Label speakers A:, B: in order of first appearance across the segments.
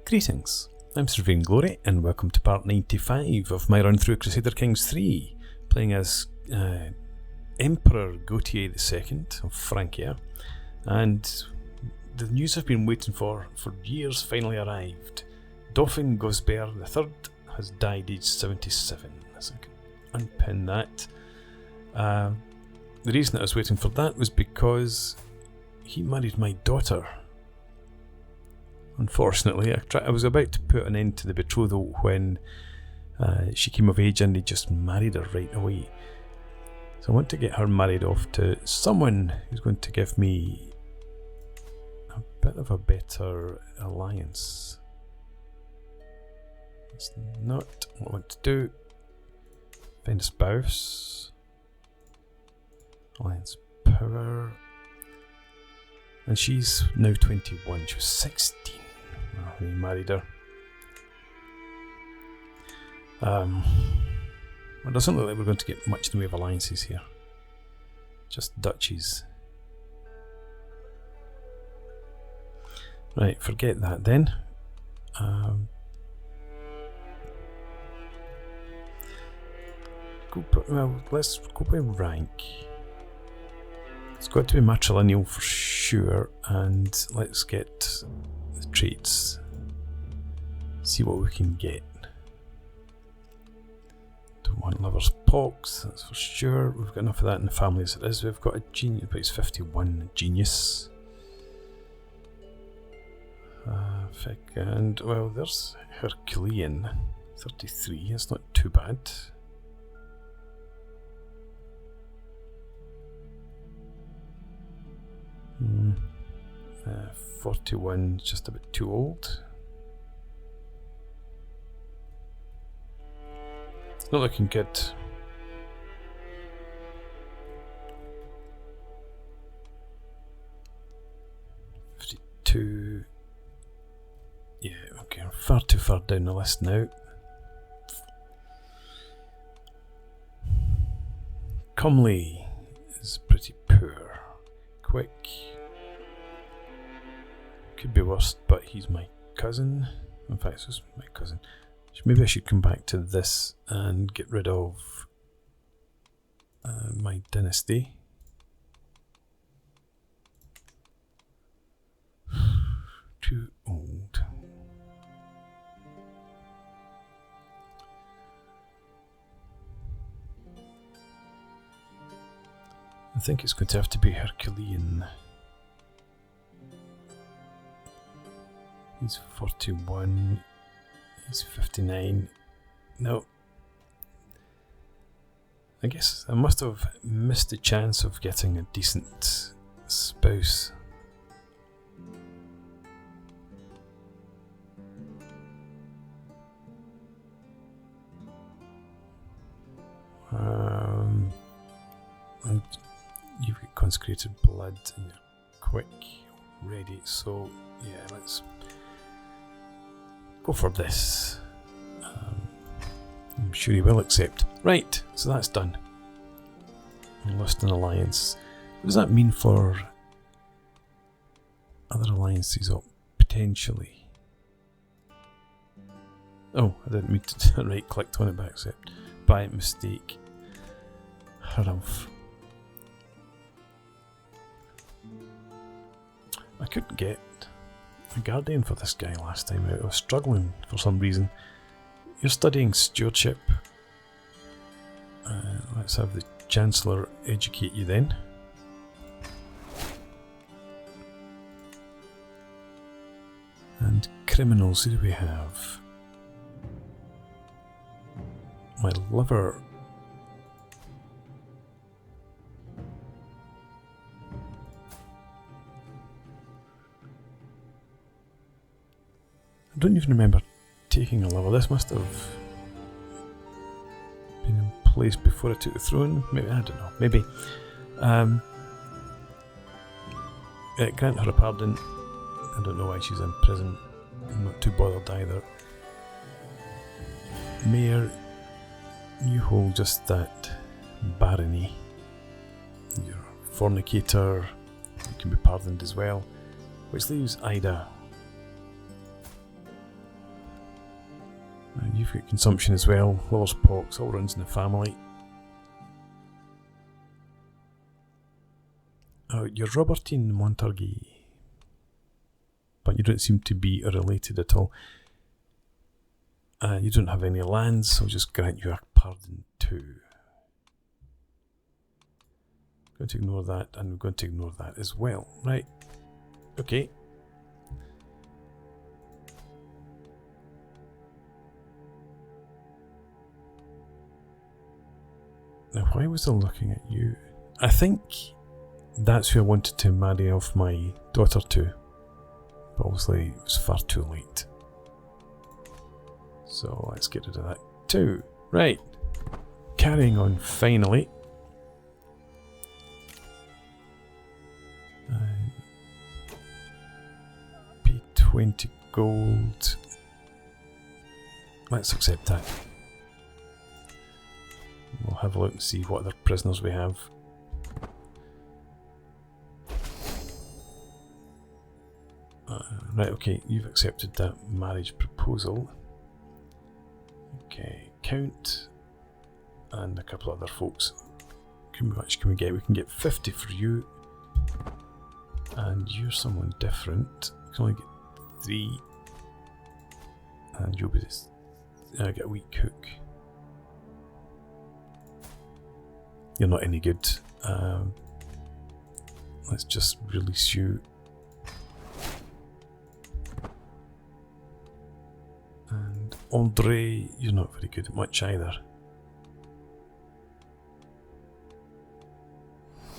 A: Greetings, I'm Sir Vainglory and welcome to part 95 of my run through Crusader Kings 3, playing as Emperor Gautier II of Francia, and the news I've been waiting for years finally arrived. Dauphin Gosbert III has died aged 77, so I can unpin that. The reason that I was waiting for that was because he married my daughter. Unfortunately, I was about to put an end to the betrothal when she came of age and he just married her right away. So I want to get her married off to someone who's going to give me a bit of a better alliance. That's not what I want to do. Find a spouse. Alliance power. And she's now 21. She was 16 when he married her. It doesn't look like we're going to get much in the way of alliances here. Just duchies. Right, forget that then. Let's go by rank. It's got to be matrilineal for sure, and let's get the traits. See what we can get. Don't want lovers pox, that's for sure. We've got enough of that in the family as it is. We've got a genius, but it's 51, genius. And well, there's Herculean, 33. That's not too bad. 41, just a bit too old. It's not looking good. $52. Yeah, okay, I'm far too far down the list now. Comely is pretty poor. Quick. Could be worse, but he's my cousin. In fact, this is my cousin. Maybe I should come back to this and get rid of my dynasty. Too old. I think it's going to have to be Herculean. He's 41. He's 59. No. I guess I must have missed the chance of getting a decent spouse. And you've got consecrated blood and you're quick, ready, so yeah, let's go for this. I'm sure he will accept. Right, so that's done. Lost an alliance. What does that mean for other alliances? Oh, potentially. Oh, I didn't mean to right clicked on it by accept. By mistake. Harumph. I couldn't get a guardian for this guy last time out. I was struggling for some reason. You're studying stewardship. Let's have the Chancellor educate you then. And criminals, who do we have? My lover. I don't even remember taking a lover. This must have been in place before I took the throne. Maybe, I don't know. Maybe. Grant her a pardon. I don't know why she's in prison. I'm not too bothered either. Mayor, you hold just that barony. You're a fornicator. You can be pardoned as well. Which leaves Ida. You've got consumption as well. Lover's pox, all runs in the family. Oh, you're Robertine Montargis. But you don't seem to be related at all. You don't have any lands, so I'll just grant you a pardon too. I'm going to ignore that, and we're going to ignore that as well. Right. Okay. Now, why was I looking at you? I think that's who I wanted to marry off my daughter to. But obviously, it was far too late. So, let's get rid of that too. Right. Carrying on, finally. Pay 20 gold. Let's accept that. We'll have a look and see what other prisoners we have. Right, okay, you've accepted that marriage proposal. Okay, Count and a couple of other folks. How much can we get? We can get 50 for you. And you're someone different. You can only get 3. And you'll be this. I get a weak hook. You're not any good. Let's just release you. And Andre, you're not very good at much either.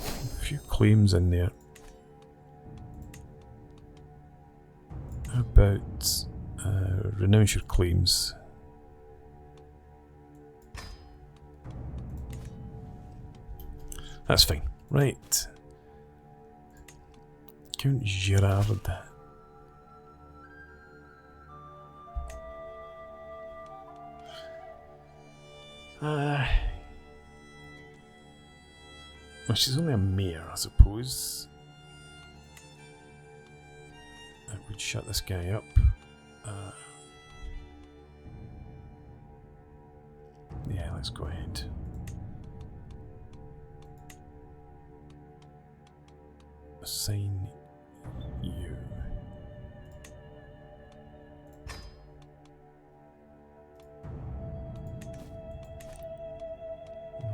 A: A few claims in there. How about renounce your claims? That's fine. Right. Count Girard. Well, she's only a mayor, I suppose. That would shut this guy up. Yeah, let's go ahead. Assign you.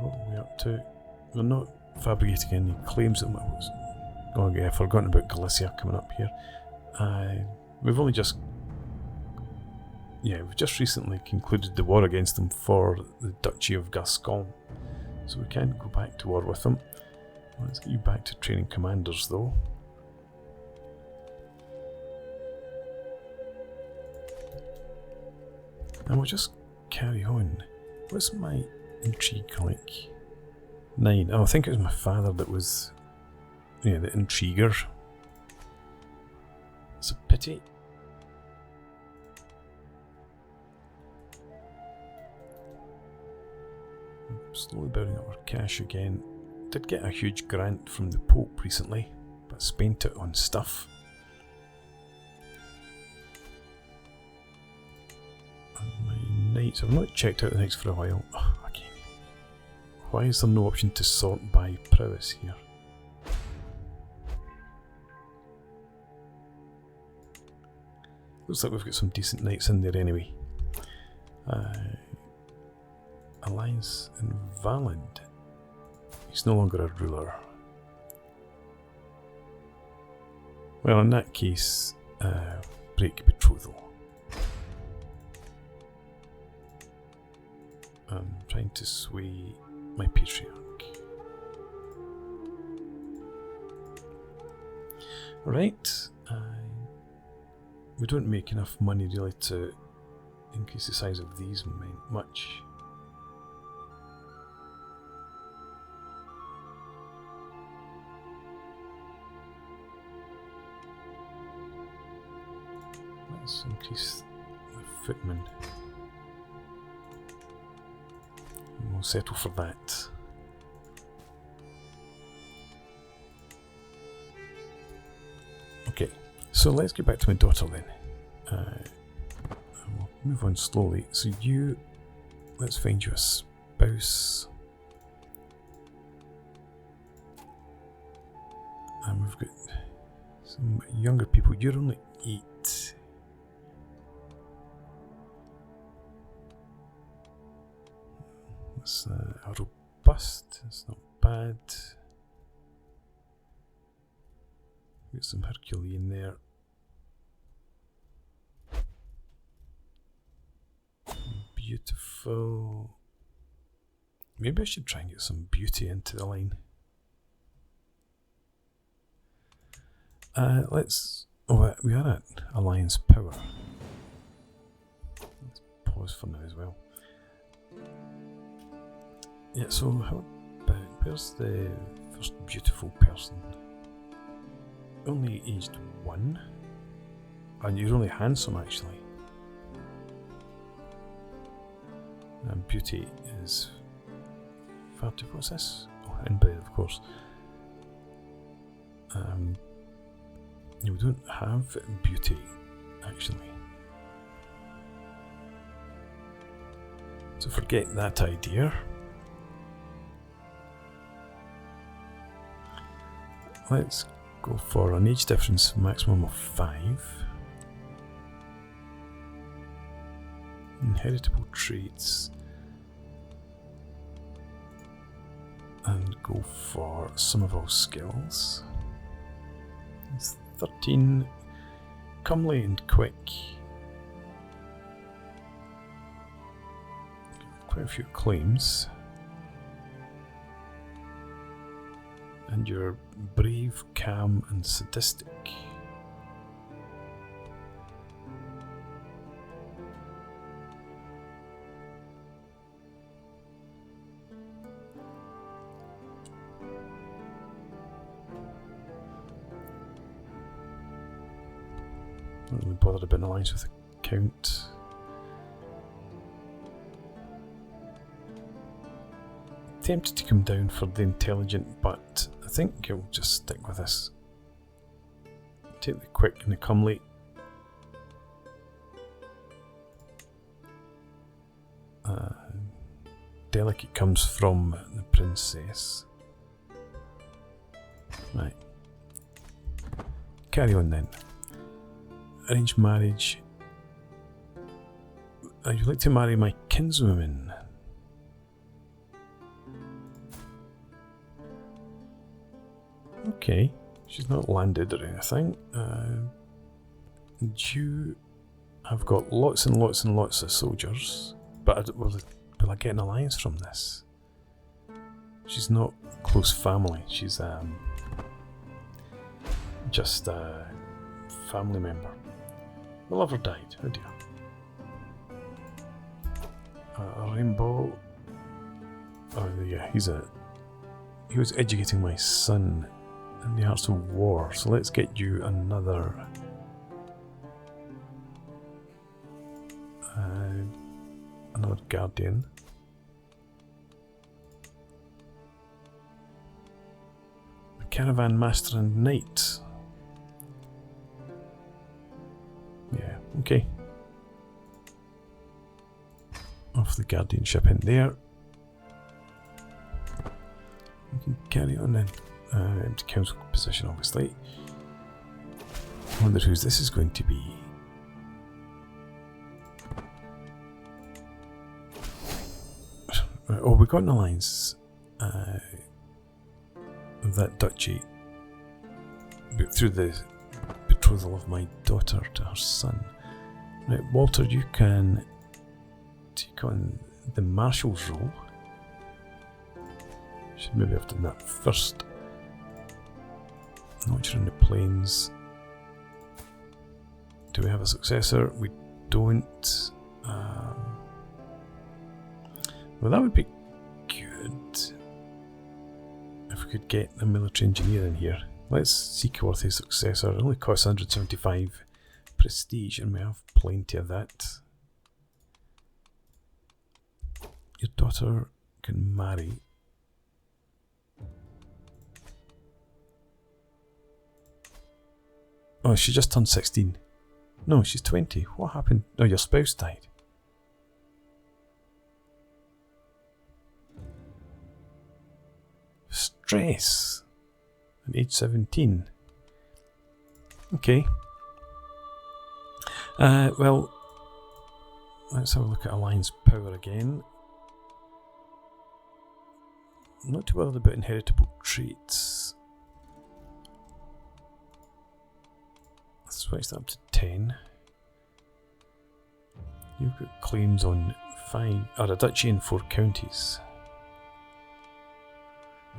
A: What are we up to? We're not fabricating any claims at the moment. Oh yeah, I've forgotten about Galicia coming up here. We've only just... Yeah, we've just recently concluded the war against them for the Duchy of Gascon. So we can't go back to war with them. Let's get you back to training commanders though. And we'll just carry on. What's my intrigue like? 9. Oh, I think it was my father that was, yeah, the intriguer. It's a pity. I'm slowly building up our cash again. Did get a huge grant from the Pope recently, but spent it on stuff. And my knights, I've not checked out the knights for a while. Oh, again. Why is there no option to sort by prowess here? Looks like we've got some decent knights in there anyway. Alliance invalid. He's no longer a ruler. Well, in that case, break betrothal. I'm trying to sway my patriarch. Right. We don't make enough money really to increase the size of these much. Let's increase the footmen. And we'll settle for that. Okay, so let's get back to my daughter then. We'll move on slowly. So you, let's find you a spouse. And we've got some younger people. You're only 8. That's a robust. It's not bad. Got some Herculean there. Beautiful. Maybe I should try and get some beauty into the line. Let's. Oh, we are at Alliance Power. Let's pause for now as well. Yeah, so how about, where's the first beautiful person? Only aged 1? And you're only handsome actually. And beauty is 30, what's this? Oh, inbred of course. We don't have beauty actually. So forget that idea. Let's go for an age difference maximum of 5. Inheritable traits. And go for some of our skills. It's 13. Comely and quick. Quite a few claims. And you're brave, calm, and sadistic. Not really bothered about an alliance with the Count. Tempted to come down for the intelligent, but I think I'll just stick with this. Take the quick and the comely. Delicate comes from the princess. Right. Carry on then. Arranged marriage. I'd like to marry my kinswoman. Okay, she's not landed or anything. You have got lots and lots and lots of soldiers, but will I get an alliance from this? She's not close family. She's just a family member. The lover died. Oh dear. A rainbow. Oh yeah, he was educating my son in the arts of war. So let's get you another. Another guardian. A caravan master and knight. Yeah, okay. Off the guardianship in there. We can carry on then. Into council position, obviously. I wonder whose this is going to be. Oh, we got an alliance of that duchy through the betrothal of my daughter to her son. Right, Walter, you can take on the marshal's role. Should maybe have done that first. Launcher in the plains. Do we have a successor? We don't. Well, that would be good if we could get a military engineer in here. Let's seek worth a successor. It only costs 175 prestige, and we have plenty of that. Your daughter can marry. Oh, she just turned 16. No, she's 20. What happened? Oh, your spouse died. dress at age 17. Okay. Well, let's have a look at Alliance Power again. I'm not too worried about inheritable traits. Let's switch that up to 10. You've got claims on a duchy in 4 counties.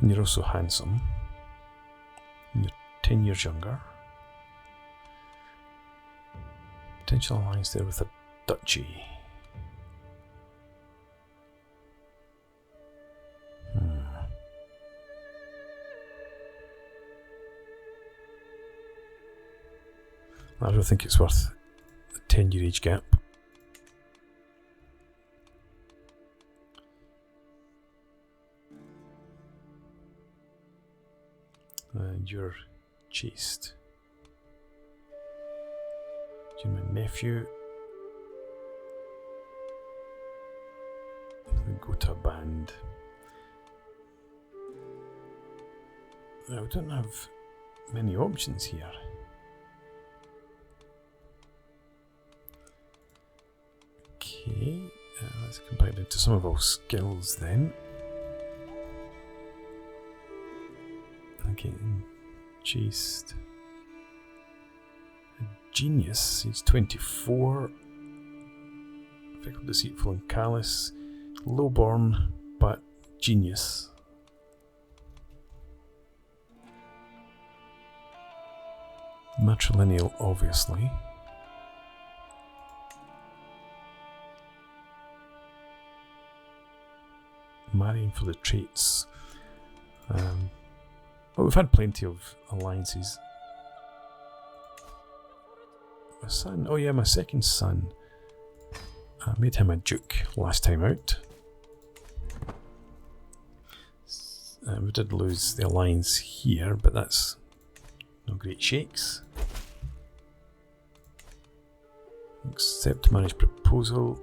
A: And you're also handsome. And you're 10 years younger. Potential alliance there with a duchy. I don't think it's worth a 10-year age gap. And you're chaste. You're my nephew. We go to a band. Now, we don't have many options here. Okay, let's compare it to some of our skills then. Okay, chaste. A genius, he's 24. Fickle, deceitful, and callous. Lowborn, but genius. Matrilineal, obviously. Marrying for the traits. Well, we've had plenty of alliances. My son, oh yeah, my second son. I made him a duke last time out. We did lose the alliance here, but that's no great shakes. Accept marriage proposal.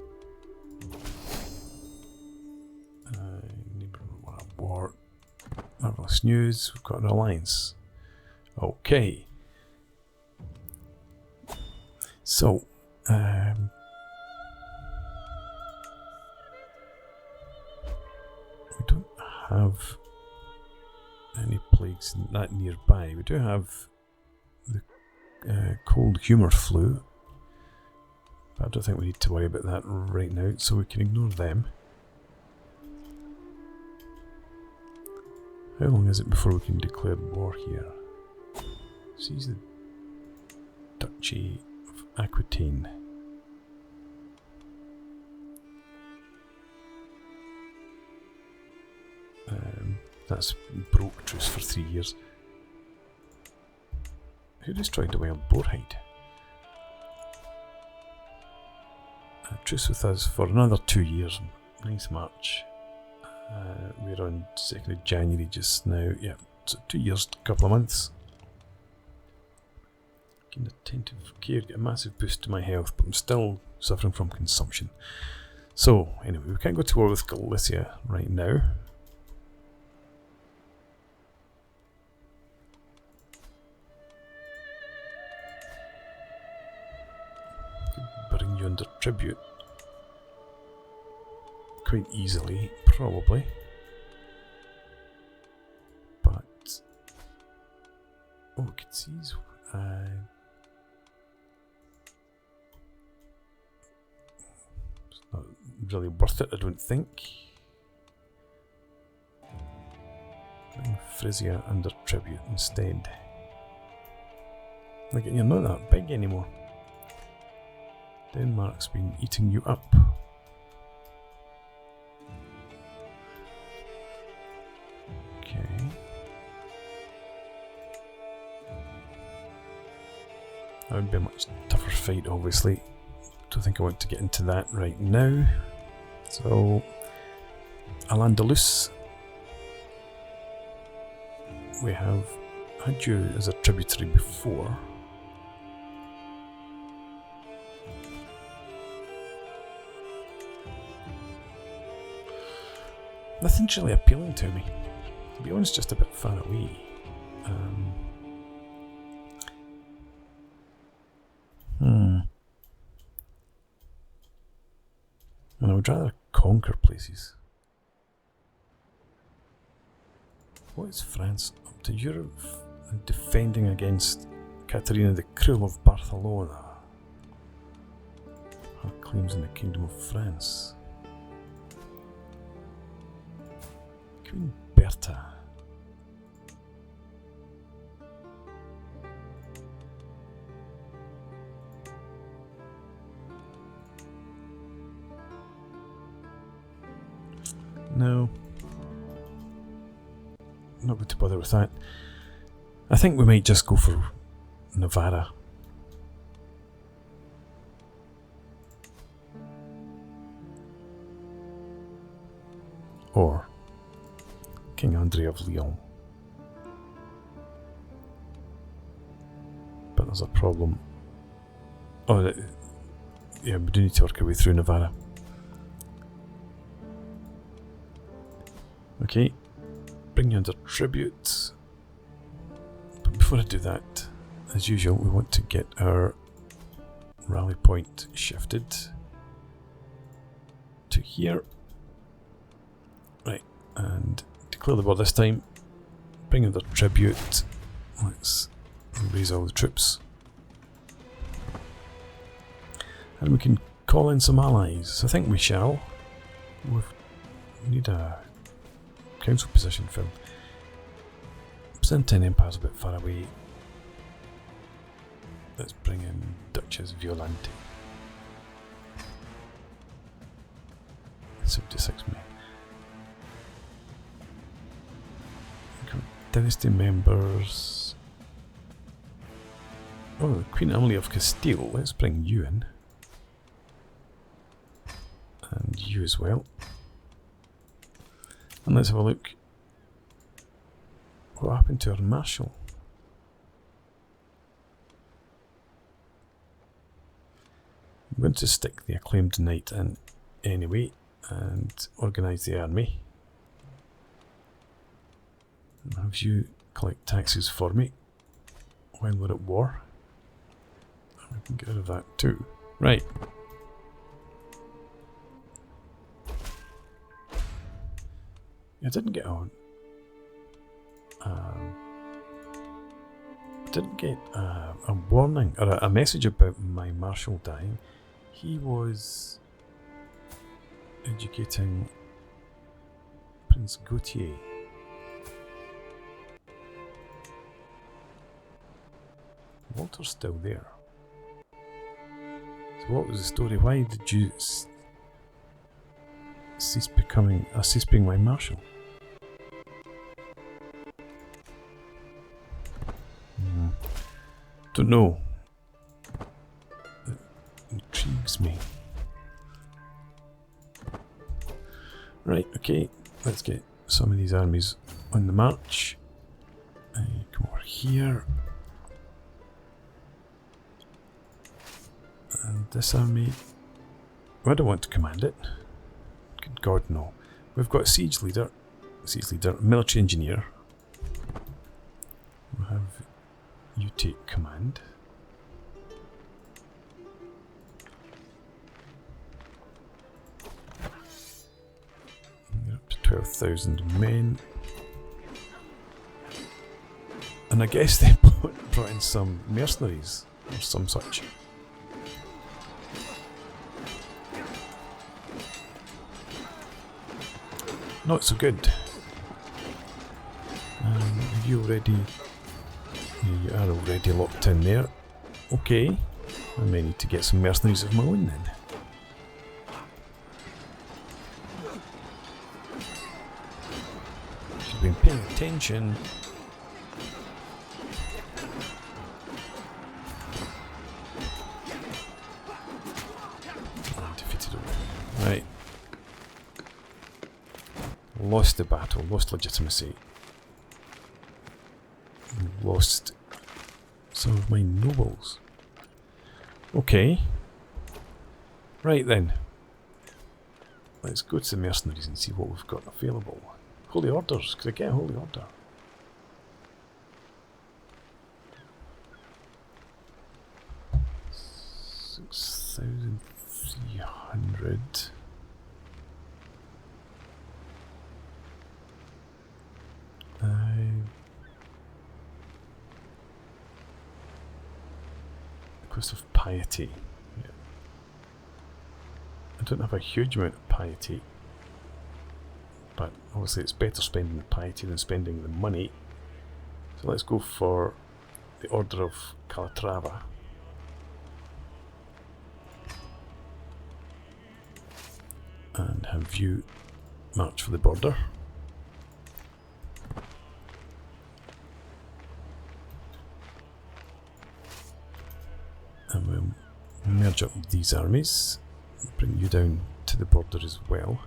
A: Neighbour want a war. Marvelous news, we've got an alliance. Okay. So, we don't have any plagues that nearby. We do have the cold humour flu, but I don't think we need to worry about that right now, so we can ignore them. How long is it before we can declare war here? Seize the Duchy of Aquitaine. That's broke truce for 3 years. Who destroyed the wild boarhide? Truce with us for another 2 years. 9th March. We're on 2nd of January just now. Yeah, so 2 years, couple of months. Gain attentive care, get a massive boost to my health, but I'm still suffering from consumption. So, anyway, we can't go to war with Galicia right now. Bring you under tribute quite easily, probably, but oh, we could seize. It's not really worth it, I don't think. Bring Frisia under tribute instead. Like, you're not that big anymore. Denmark's been eating you up. Okay. That would be a much tougher fight, obviously. Don't think I want to get into that right now. So, Al-Andalus. We have had you as a tributary before. Nothing's really appealing to me, to Lyon's just a bit far away. And I would rather conquer places. What is France up to? Europe and defending against Caterina the Cruel of Barcelona. Her claims in the Kingdom of France. Queen Bertha. No. Not going to bother with that. I think we might just go for Navarra. Or King Andre of Lyon. But there's a problem. Oh, yeah, we do need to work our way through Navarra. Okay, bring you under tribute. But before I do that, as usual, we want to get our rally point shifted to here. Right, and declare the war this time. Bring under tribute. Let's raise all the troops. And we can call in some allies. I think we shall. We need a council position film. Byzantine Empire's a bit far away. Let's bring in Duchess Violante. 76 men. Dynasty members. Oh, the Queen Emily of Castile. Let's bring you in. And you as well. And let's have a look. What happened to our marshal? I'm going to stick the acclaimed knight in anyway and organise the army. And have you collect taxes for me when we're at war. We can get rid of that too. Right. I didn't get on. Didn't get a warning or a message about my marshal dying. He was educating Prince Gautier. Walter's still there. So what was the story? Why did you cease being my marshal? Don't know. It intrigues me. Right, okay, let's get some of these armies on the march. Come over here. And this army, I don't want to command it. Good God, no. We've got a siege leader, military engineer. We'll have you take command. You're up to 12,000 men. And I guess they brought in some mercenaries or some such. Not so good. Have you already... You are already locked in there. Okay. I may need to get some mercenaries of my own then. Should have been paying attention. Defeated him. Right. Lost the battle, lost legitimacy. Lost some of my nobles. Okay. Right then. Let's go to the mercenaries and see what we've got available. Holy orders. Could I get a holy order? $6,300. Quest of piety. Yeah. I don't have a huge amount of piety, but obviously it's better spending the piety than spending the money. So let's go for the Order of Calatrava. And have you march for the border. And we'll merge up these armies, bring you down to the border as well.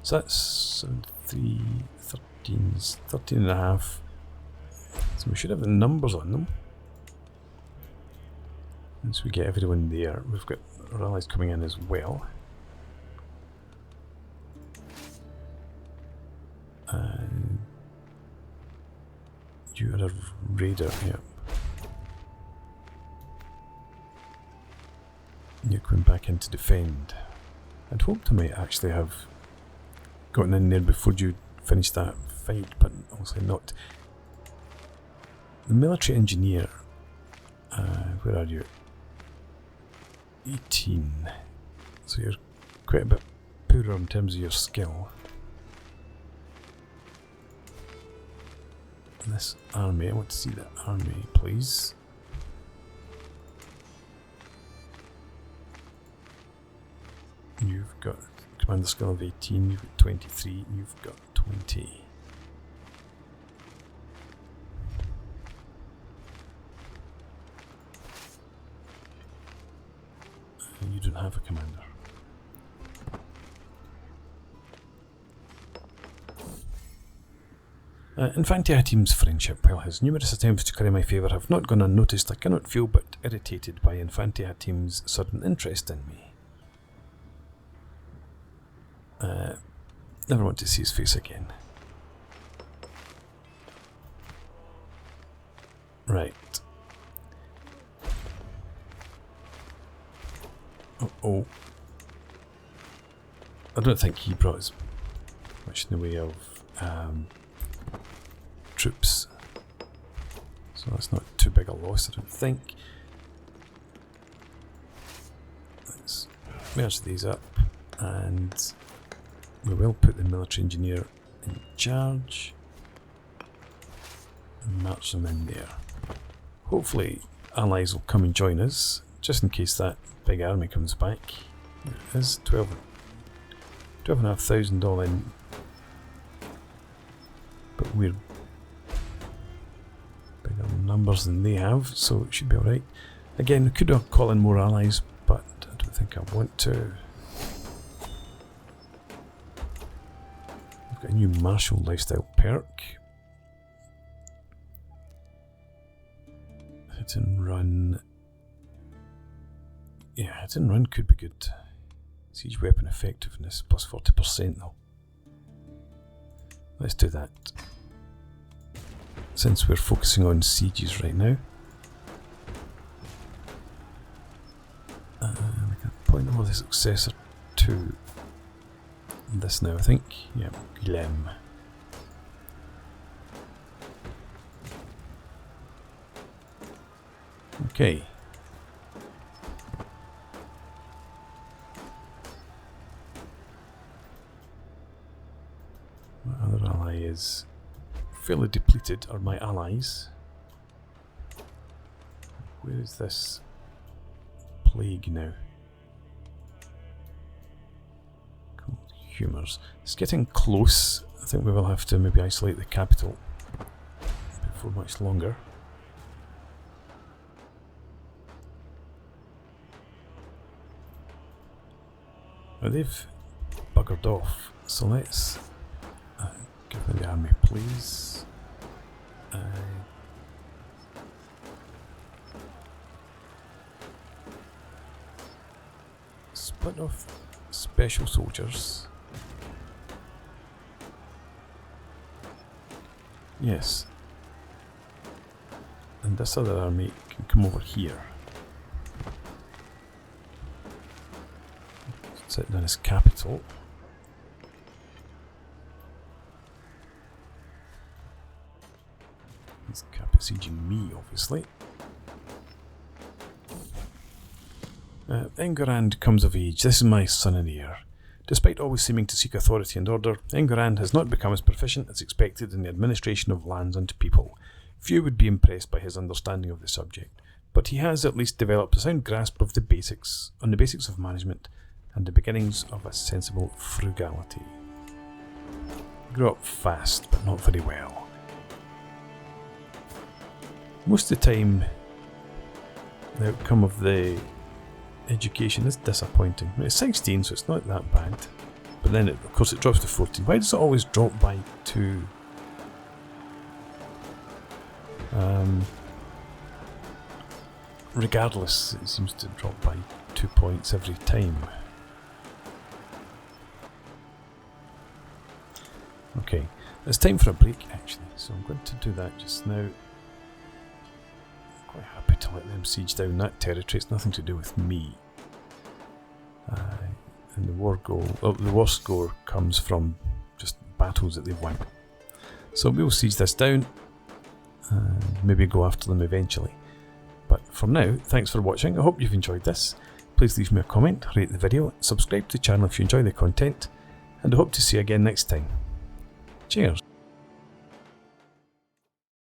A: So that's 13 and a half. So we should have the numbers on them. Once we get everyone there, we've got our allies coming in as well. And you are a raider, yeah. You're coming back in to defend. I'd hoped I might actually have gotten in there before you finished that fight, but obviously not. The military engineer, where are you? 18. So you're quite a bit poorer in terms of your skill. And this army, I want to see that army, please. You've got commander skill of 18, you've got 23, you've got 20. You don't have a commander. Infante Hatim's friendship, while his numerous attempts to curry my favour have not gone unnoticed, I cannot feel but irritated by Infante Hatim's sudden interest in me. Never want to see his face again. Right. Oh. I don't think he brought as much in the way of troops. So that's not too big a loss, I don't think. Let's merge these up and we will put the military engineer in charge and march them in there. Hopefully allies will come and join us, just in case that big army comes back. There it is, 12,500 all in. But we're bigger numbers than they have, so it should be alright. Again, we could call in more allies, but I don't think I want to. We've got a new martial lifestyle perk. Hit and run. Yeah, hit and run could be good. Siege weapon effectiveness plus 40% though. Let's do that. Since we're focusing on sieges right now. We can point over the successor to this now, I think. Yeah, Guilhem. Okay. My other ally is fairly depleted, or my allies. Where is this plague now? Cold humours. It's getting close. I think we will have to maybe isolate the capital before much longer. Now they've buggered off, so let's give me the army, please. split of special soldiers. Yes. And this other army can come over here. Sit down as capital. He's besieging me, obviously. Enguerrand comes of age. This is my son and heir. Despite always seeming to seek authority and order, Enguerrand has not become as proficient as expected in the administration of lands and people. Few would be impressed by his understanding of the subject, but he has at least developed a sound grasp of the basics of management and the beginnings of a sensible frugality. He grew up fast, but not very well. Most of the time, the outcome of the education is disappointing. It's 16, so it's not that bad. But then, of course, it drops to 14. Why does it always drop by 2? Regardless, it seems to drop by 2 points every time. Okay, it's time for a break actually, so I'm going to do that just now. I'm quite happy to let them siege down that territory. It's nothing to do with me. And the war score comes from just battles that they've won. So we'll siege this down and maybe go after them eventually. But for now, thanks for watching. I hope you've enjoyed this. Please leave me a comment, rate the video, subscribe to the channel if you enjoy the content, and I hope to see you again next time. Cheers!